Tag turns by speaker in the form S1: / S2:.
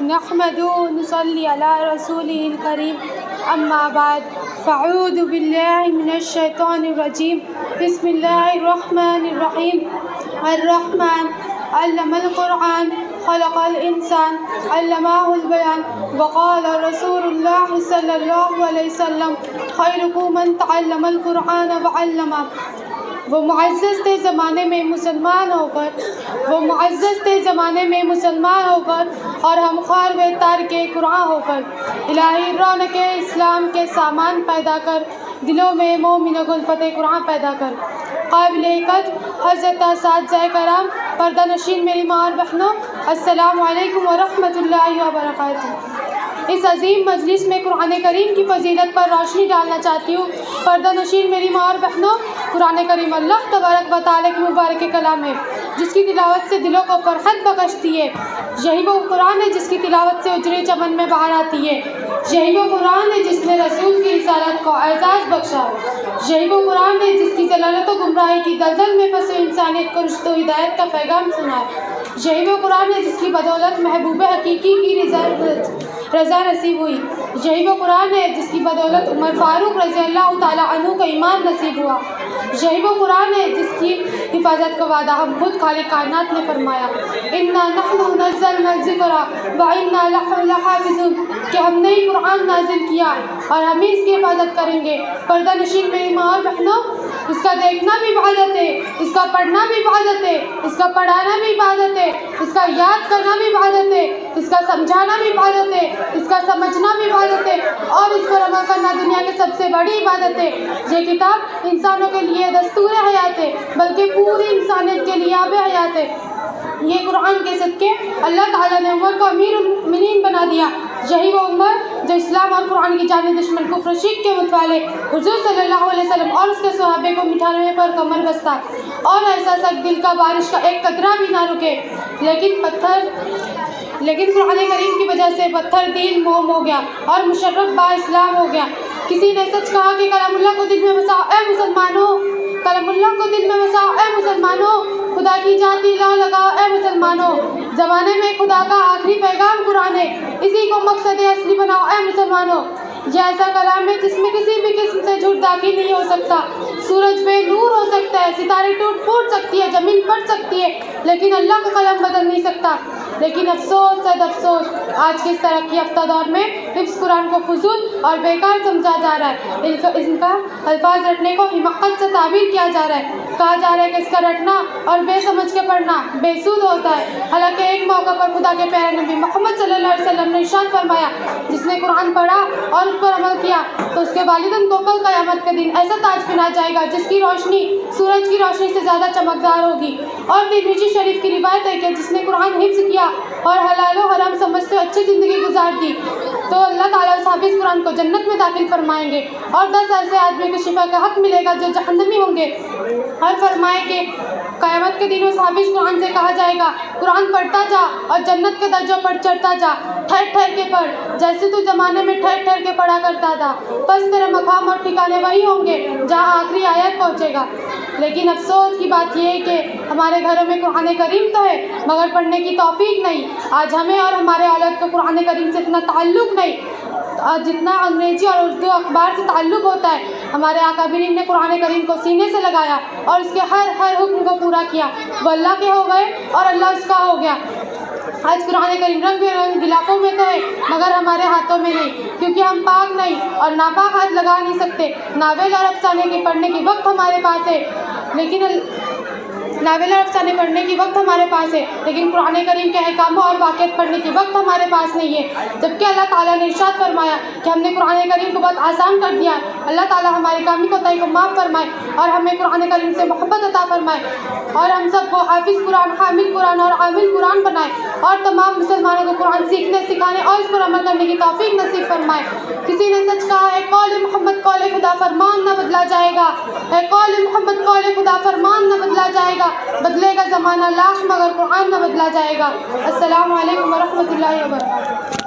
S1: نحمده ونصلي على رسوله الكريم أما بعد فأعوذ بالله من الشيطان الرجيم بسم الله الرحمن الرحيم الرحمن علم القرآن خلق الإنسان علمه البيان وقال رسول الله صلى الله عليه وسلم خيركم من تعلم القرآن وعلمه۔ وہ معزز تھے زمانے میں مسلمان ہو کر اور ہم خوار و تارک قرآن ہو کر، الہی رونق اسلام کے سامان پیدا کر، دلوں میں مومن الفت قرآن پیدا کر۔ قابل قدر حضرت اساتذہ کرام، پردہ نشین میری ماں اور بہنوں، السلام علیکم ورحمۃ اللہ وبرکاتہ۔ اس عظیم مجلس میں قرآن کریم کی فضیلت پر روشنی ڈالنا چاہتی ہوں۔ پردہ نشین میری ماں اور بہنوں، قرآن کریم اللہ تبارک و تعالیٰ کی مبارک کلام ہے جس کی تلاوت سے دلوں کو فرحت بخشتی ہے۔ یہی وہ قرآن ہے جس کی تلاوت سے اجرے چمن میں بہار آتی ہے۔ یہی وہ قرآن ہے جس نے رسول کی رسالت کو اعزاز بخشا۔ یہی وہ قرآن ہے جس کی ضلالت و گمراہی کی دلدل میں پھنسے انسانیت کو رشد و ہدایت کا پیغام سنا۔ یہی وہ قرآن ہے جس کی بدولت محبوب حقیقی کی رضا نصیب ہوئی۔ یہی وہ قرآن ہے جس کی بدولت عمر فاروق رضی اللہ تعالیٰ عنہ کو ایمان نصیب ہوا۔ یہی وہ قرآن ہے جس کی حفاظت کا وعدہ ہم خود خالق کائنات نے فرمایا، اِنَّا نَحْنُ نَزَّلْنَا الذِّكْرَ وَإِنَّا لَهُ لَحَافِظُونَ، کہ ہم نے ہی قرآن نازل کیا اور ہم ہی اس کی حفاظت کریں گے۔ پردہ نشین میری ماں اور بہنوں، اس کا دیکھنا بھی عبادت ہے، اس کا پڑھنا بھی عبادت ہے، اس کا پڑھانا بھی عبادت ہے، اس کا یاد کرنا بھی عبادت ہے، اس کا سمجھانا بھی عبادت ہے، اس کا سمجھنا بھی عبادت ہے، اور اس پر عمل کرنا دنیا کی سب سے بڑی عبادت ہے۔ یہ کتاب انسانوں کے لیے دستور حیات ہے، بلکہ پوری انسانیت کے لیے آب حیات ہے۔ یہ قرآن کے صدقے اللہ تعالیٰ نے عمر کو امیر المؤمنین بنا دیا۔ یہی وہ عمر جو اسلام اور قرآن کی جانب دشمن کفر و شرک کے متوالے حضور صلی اللہ علیہ وسلم اور اس کے صحابہ کو مٹھانے پر کمر بستہ اور ایسا سخت دل کا بارش کا ایک قطرہ بھی نہ رکے، لیکن قرآن کریم کی وجہ سے پتھر دین موم ہو گیا اور مشرف با اسلام ہو گیا۔ کسی نے سچ کہا کہ کلام اللہ کو دل میں بساؤ اے مسلمانوں، کلام اللہ کو دل میں بساؤ اے مسلمانوں، خدا کی جاتی لا لگاؤ اے مسلمانوں۔ زمانے میں خدا کا آخری پیغام قرآن ہے، اسی کو مقصد اصلی بناؤ اے مسلمانوں۔ یہ ایسا کلام ہے جس میں کسی بھی قسم سے جھوٹ داخل نہیں ہو سکتا۔ سورج بے نور ہو سکتا ہے، ستارے ٹوٹ پھوٹ سکتی ہے، زمین پھٹ سکتی ہے، لیکن اللہ کا قلم بدل نہیں سکتا۔ لیکن افسوس صد افسوس، آج کے اس ترقی یافتہ دور میں حفظ قرآن کو فضول اور بیکار سمجھا جا رہا ہے۔ ان کا الفاظ رٹنے کو حماقت سے تعبیر کیا جا رہا ہے۔ کہا جا رہا ہے کہ اس کا رٹنا اور بے سمجھ کے پڑھنا بے سود ہوتا ہے۔ حالانکہ ایک موقع پر خدا کے پیارے نبی محمد صلی اللہ علیہ وسلم نے ارشاد فرمایا، جس نے قرآن پڑھا اور اس پر عمل کیا تو اس کے والدین کو کل قیامت کے دن ایسا تاج پہنایا جائے گا جس کی روشنی سورج کی روشنی سے زیادہ چمکدار ہوگی۔ اور ترمذی شریف کی روایت ہے کہ جس نے قرآن حفظ کیا اور حلال و حرام سمجھتے اچھی زندگی گزار دی تو اللہ تعالیٰ اس حافظ قرآن کو جنت میں داخل فرمائیں گے، اور 10 ایسے آدمی کو شفا کا حق ملے گا جو جہنمی ہوں گے۔ اور فرمائیں کہ قیامت کے دن اس حافظ قرآن سے کہا جائے گا، قرآن پڑھتا جا اور جنت کے درجوں پر چڑھتا جا، ٹھہر ٹھہر کے پڑھ جیسے تو زمانے میں ٹھہر ٹھہر کے پڑھا کرتا تھا، بس تیرے مقام اور ٹھکانے وہی ہوں گے جہاں آخری آیت پہنچے گا۔ لیکن افسوس کی بات یہ ہے کہ ہمارے گھروں میں قرآن کریم تو ہے مگر پڑھنے کی توفیق نہیں۔ آج ہمیں اور ہمارے اولاد کو قرآن کریم سے اتنا تعلق نہیں جتنا انگریزی اور اردو اخبار سے تعلق ہوتا ہے۔ ہمارے اکابرین نے قرآن کریم کو سینے سے لگایا اور اس کے ہر حکم کو پورا کیا، وہ اللہ کے ہو گئے اور اللہ اس کا ہو گیا۔ آج قرآن کریم رنگ برنگ غلافوں میں تو ہے مگر ہمارے ہاتھوں میں نہیں، کیونکہ ہم پاک نہیں اور ناپاک ہاتھ لگا نہیں سکتے۔ ناول اور افسانے کے پڑھنے کی وقت ہمارے پاس ہے، لیکن قرآن کریم کے احکاموں اور واقعات پڑھنے کی وقت ہمارے پاس نہیں ہے، جبکہ اللہ تعالیٰ نے ارشاد فرمایا کہ ہم نے قرآن کریم کو بہت آسان کر دیا۔ اللہ تعالیٰ ہماری کامی کوتاہی کو معاف فرمائے اور ہمیں قرآن کریم سے محبت عطا فرمائے، اور ہم سب کو حافظ قرآن، حامل قرآن اور عامل قرآن بنائے، اور تمام مسلمانوں کو قرآن سیکھنے، سکھانے اور اس پر عمل کرنے کی توفیق نصیب فرمائے۔ کسی نے سچ کہا ہے، قول محمد قول خدا فرمان نہ بدلا جائے گا، اے قول محمد قول خدا فرمان نہ بدلا جائے گا، بدلے گا زمانہ لاکھ مگر قرآن نہ بدلا جائے گا۔ السلام علیکم ورحمۃ اللہ وبرکاتہ۔